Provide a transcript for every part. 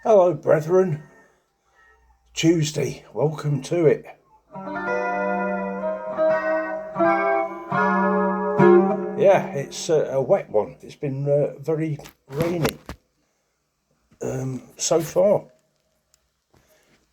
Hello, brethren. Tuesday, welcome to it. Yeah, it's a wet one. It's been very rainy so far.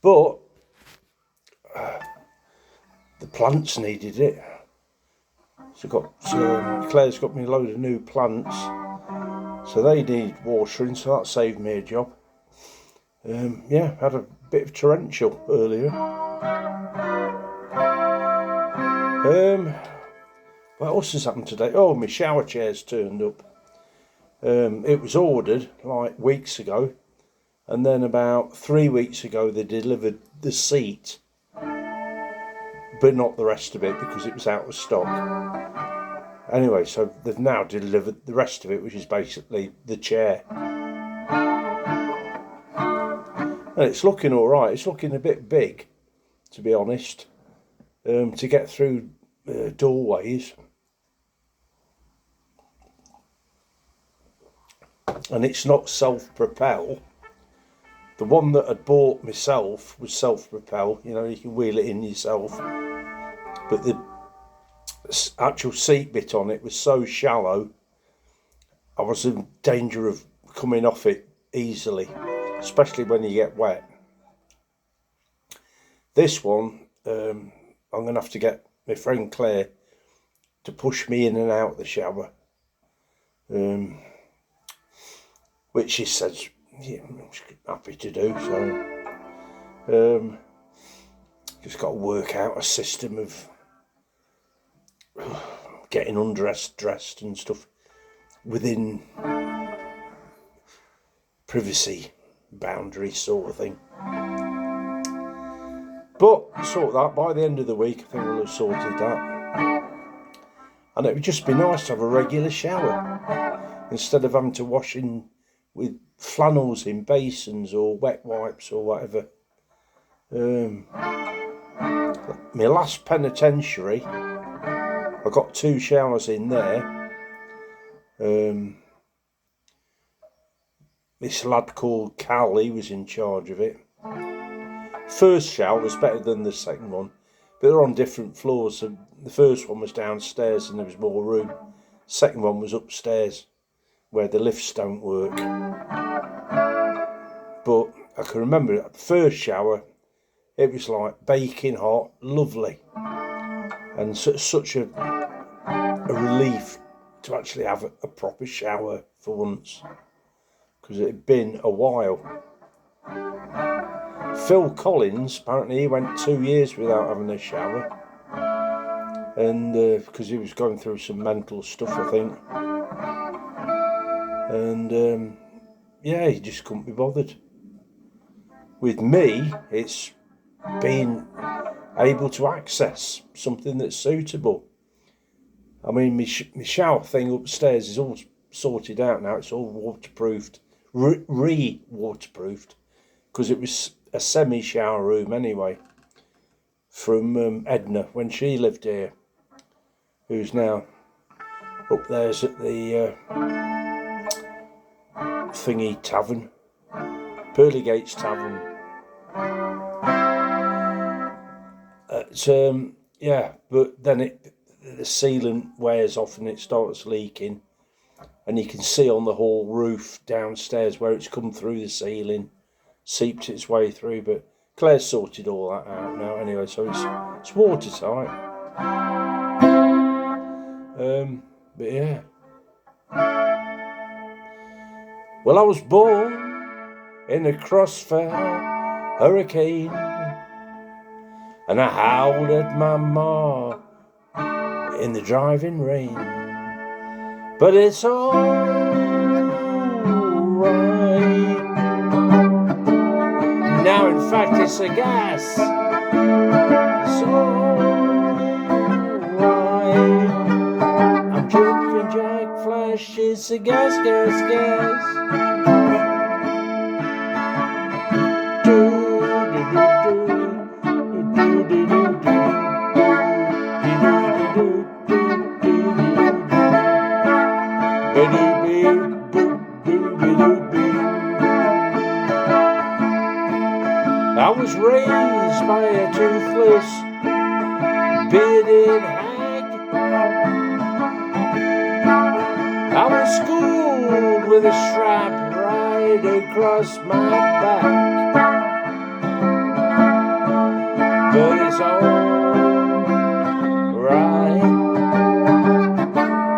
But the plants needed it. So Claire's got me a load of new plants. So they need watering, so that saved me a job. Yeah, had a bit of torrential earlier. What else has happened today? Oh, my shower chair's turned up. It was ordered like weeks ago, and then about 3 weeks ago they delivered the seat, but not the rest of it because it was out of stock. Anyway, so they've now delivered the rest of it, which is basically the chair. And it's looking all right. It's looking a bit big, to be honest, to get through doorways. And it's not self-propel. The one that I'd bought myself was self-propel. You know, you can wheel it in yourself. But the actual seat bit on it was so shallow, I was in danger of coming off it easily, especially when you get wet. This one, I'm going to have to get my friend Claire to push me in and out of the shower. Which she says, yeah, I'm happy to do. So, just got to work out a system of getting undressed, dressed and stuff within privacy boundaries sort of thing. But sort that by the end of the week, I think we'll have sorted that. And it would just be nice to have a regular shower instead of having to wash in with flannels in basins or wet wipes or whatever. My last penitentiary, I got 2 showers in there. This lad called Cal, he was in charge of it. First shower was better than the second one, but they're on different floors. So the first one was downstairs and there was more room. Second one was upstairs where the lifts don't work. But I can remember the first shower, it was like baking hot, lovely, and such a relief to actually have a proper shower for once, because it had been a while. Phil Collins, apparently he went 2 years without having a shower, and because he was going through some mental stuff, I think. And yeah, he just couldn't be bothered. With me, it's being able to access something that's suitable. I mean, my shower thing upstairs is all sorted out now. It's all waterproofed, re-waterproofed, because it was a semi-shower room anyway, from Edna when she lived here, who's now up there's at the thingy tavern, Pearly Gates Tavern. Yeah, but then the sealant wears off and it starts leaking, and you can see on the whole roof downstairs where it's come through the ceiling, seeped its way through. But Claire's sorted all that out now anyway, so it's watertight. But yeah. Well, I was born in a crossfire hurricane, and I howled at my ma in the driving rain. But it's all right. Now, in fact, it's a gas. It's all right. I'm Jumpin Jack Flash. It's a gas, gas, gas. I was raised by a toothless, bearded hag. I was schooled with a strap right across my back. But it's all right.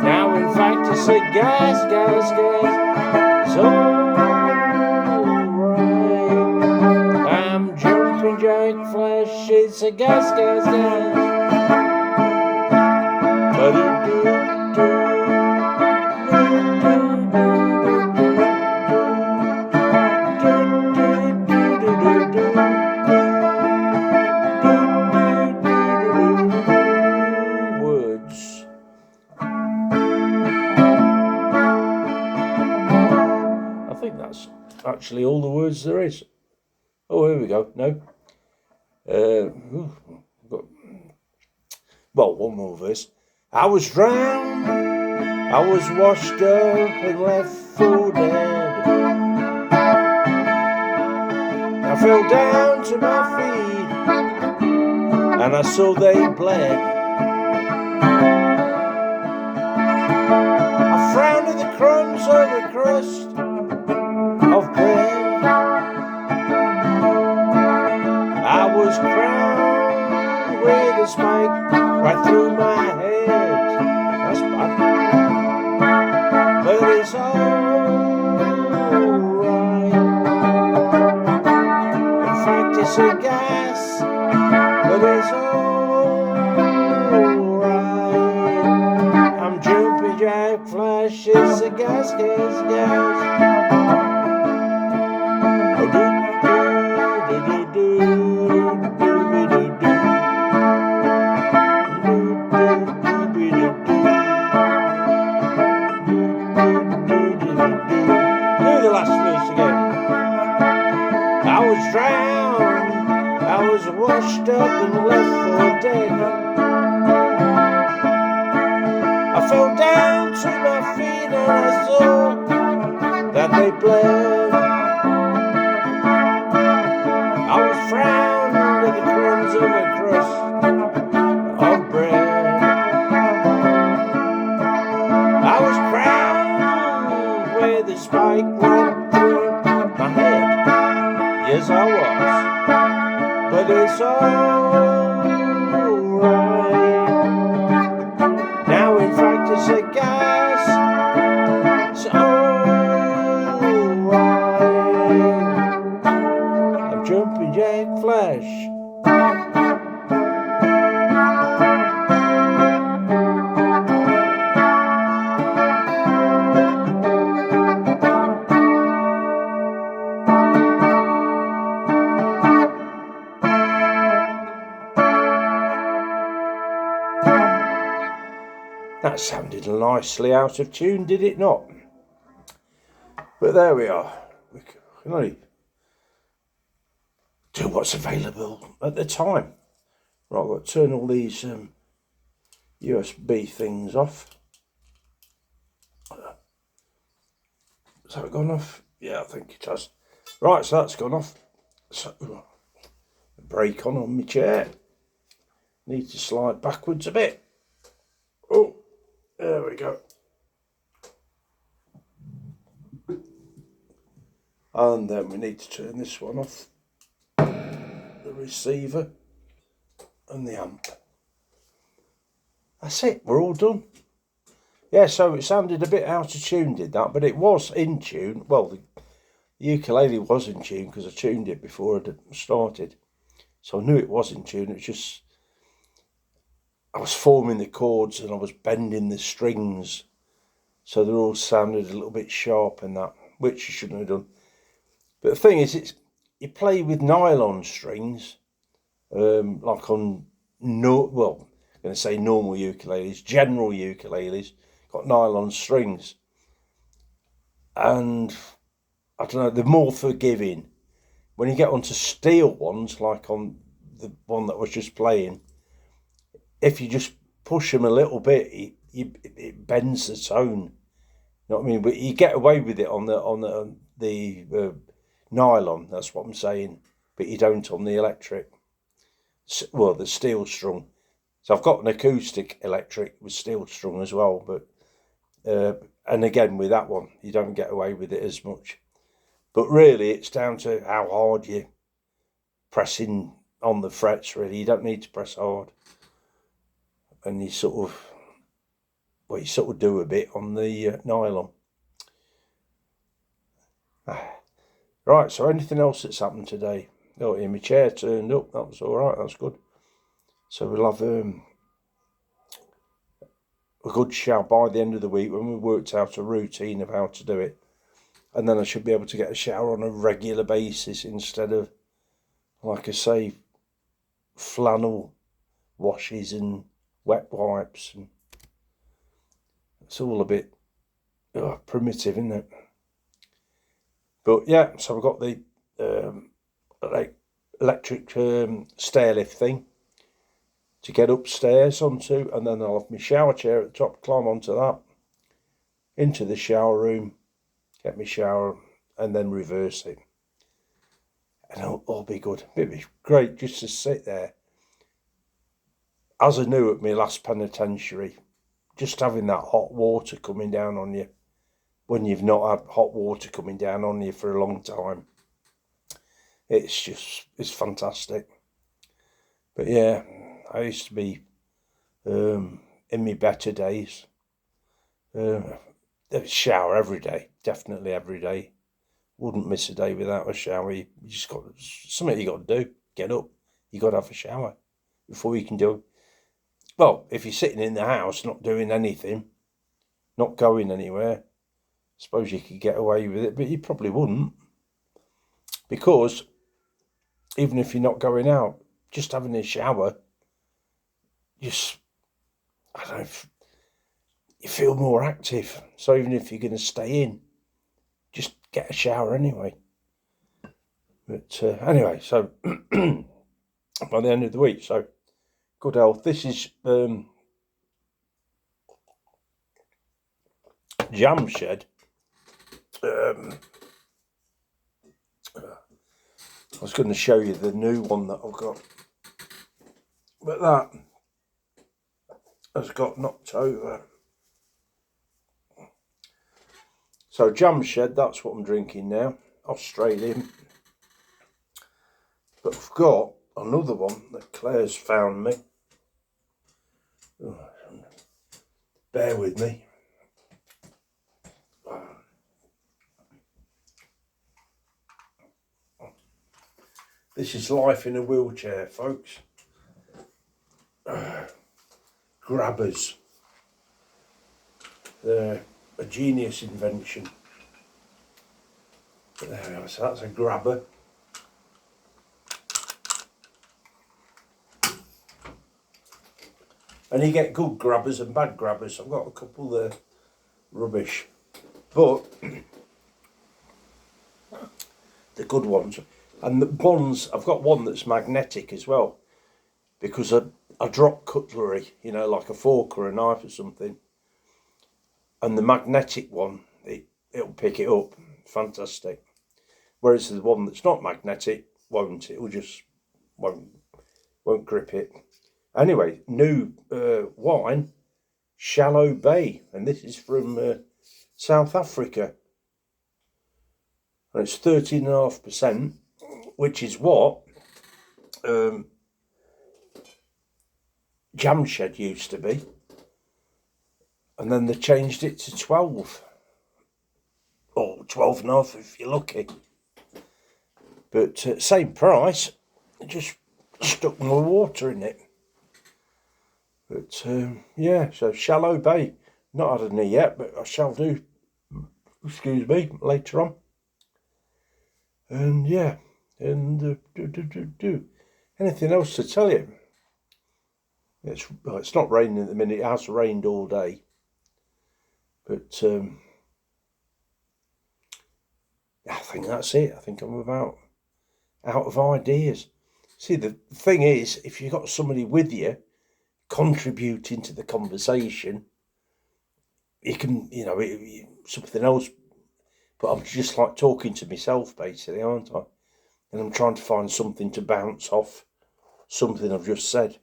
Now in fact it's a gas. It's all right. I'm Jumpin Jack Flash. It's a gas. But words. I think that's actually all the words there is. Oh, here we go. No. Well, one more verse. I was drowned, I was washed up and left for dead. I fell down to my feet and I saw they bled. I frowned at the crumbs of the crust of bread. I was crowned with a spike right through my head. That's bad. But it's alright. In fact it's a gas. But it's alright. I'm Jumpin Jack Flash. It's a gas. Oh, do. I was drowned, I was washed up and left for dead. I fell down to my feet and I saw that they bled. I was frowned at the crumbs of a crust of bread. I was crowned with a spike right through my head. Yes, I was, but it's alright. Now, in fact, it's a gas. It's alright. I'm Jumpin Jack Flash. That sounded nicely out of tune, did it not? But there we are. We can only do what's available at the time. Right, I've got to turn all these USB things off. Has that gone off? Yeah, I think it has. Right, so that's gone off. So, brake on my chair. Need to slide backwards a bit. Oh. There we go. And then we need to turn this one off. The receiver and the amp. That's it, we're all done. Yeah, so it sounded a bit out of tune, did that, but it was in tune. Well, the ukulele was in tune because I tuned it before I started. So I knew it was in tune, it was just... I was forming the chords and I was bending the strings so they all sounded a little bit sharp and that, which you shouldn't have done. But the thing is, you play with nylon strings, like on, I'm going to say normal ukuleles, general ukuleles, got nylon strings. And, I don't know, they're more forgiving. When you get onto steel ones, like on the one that I was just playing, if you just push them a little bit, it bends the tone. You know what I mean? But you get away with it on the nylon. That's what I'm saying. but you don't on the electric. Well, the steel strung. So I've got an acoustic electric with steel strung as well, but and again with that one, you don't get away with it as much. But really, it's down to how hard you're pressing on the frets, really. You don't need to press hard. And you sort of do a bit on the nylon. Right, so anything else that's happened today? Oh, yeah, my chair turned up. That was all right. That's good. So we'll have a good shower by the end of the week when we worked out a routine of how to do it. And then I should be able to get a shower on a regular basis instead of, like I say, flannel washes and wet wipes. And it's all a bit primitive, isn't it? But yeah, so I've got the electric stair lift thing to get upstairs onto, and then I'll have my shower chair at the top, climb onto that, into the shower room, get my shower, and then reverse it. And it'll all be good. It'd be great just to sit there. As I knew at my last penitentiary, just having that hot water coming down on you when you've not had hot water coming down on you for a long time, it's fantastic. But yeah, I used to be, in my better days, shower every day, definitely every day. Wouldn't miss a day without a shower. You just got something you got to do. Get up. You got to have a shower before you can do. Well, if you're sitting in the house, not doing anything, not going anywhere, I suppose you could get away with it, but you probably wouldn't, because even if you're not going out, just having a shower, I don't know, you feel more active. So even if you're going to stay in, just get a shower anyway. But anyway, so by the end of the week, so good health. This is Jam Shed. I was going to show you the new one that I've got, but that has got knocked over. So Jam Shed, that's what I'm drinking now, Australian. But I've got another one that Claire's found me. Oh, bear with me. This is life in a wheelchair, folks. Grabbers. They're a genius invention. But there we are, so that's a grabber. And you get good grabbers and bad grabbers. I've got a couple there, rubbish. But the good ones. And the ones, I've got one that's magnetic as well, because I drop cutlery, you know, like a fork or a knife or something. And the magnetic one, it'll pick it up. Fantastic. Whereas the one that's not magnetic won't. It'll just won't grip it. Anyway, new wine, Shallow Bay, and this is from South Africa. And it's 13.5%, which is what Jam Shed used to be. And then they changed it to 12. Or 12.5 if you're lucky. But same price, just stuck more water in it. But yeah, so Shallow Bay. Not had any yet, but I shall do, excuse me, later on. And yeah, and anything else to tell you? It's not raining at the minute. It has rained all day. But I think that's it. I think I'm about out of ideas. See, the thing is, if you've got somebody with you contributing to the conversation, you can, you know, something else. But I'm just like talking to myself, basically, aren't I? and I'm trying to find something to bounce off something I've just said,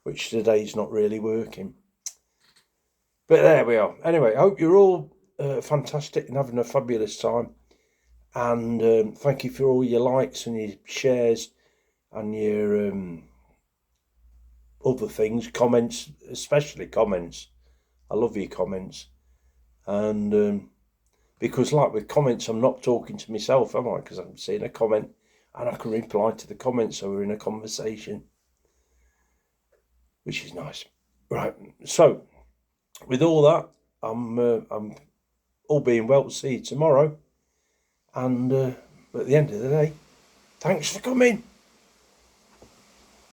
which today's not really working. But there we are. Anyway, I hope you're all fantastic and having a fabulous time. And thank you for all your likes and your shares and your other things, comments, especially comments. I love your comments. And because like with comments, I'm not talking to myself, am I? Because I'm seeing a comment and I can reply to the comments, so we're in a conversation, which is nice. Right, so with all that, I'm all being well to see you tomorrow. And but at the end of the day, thanks for coming.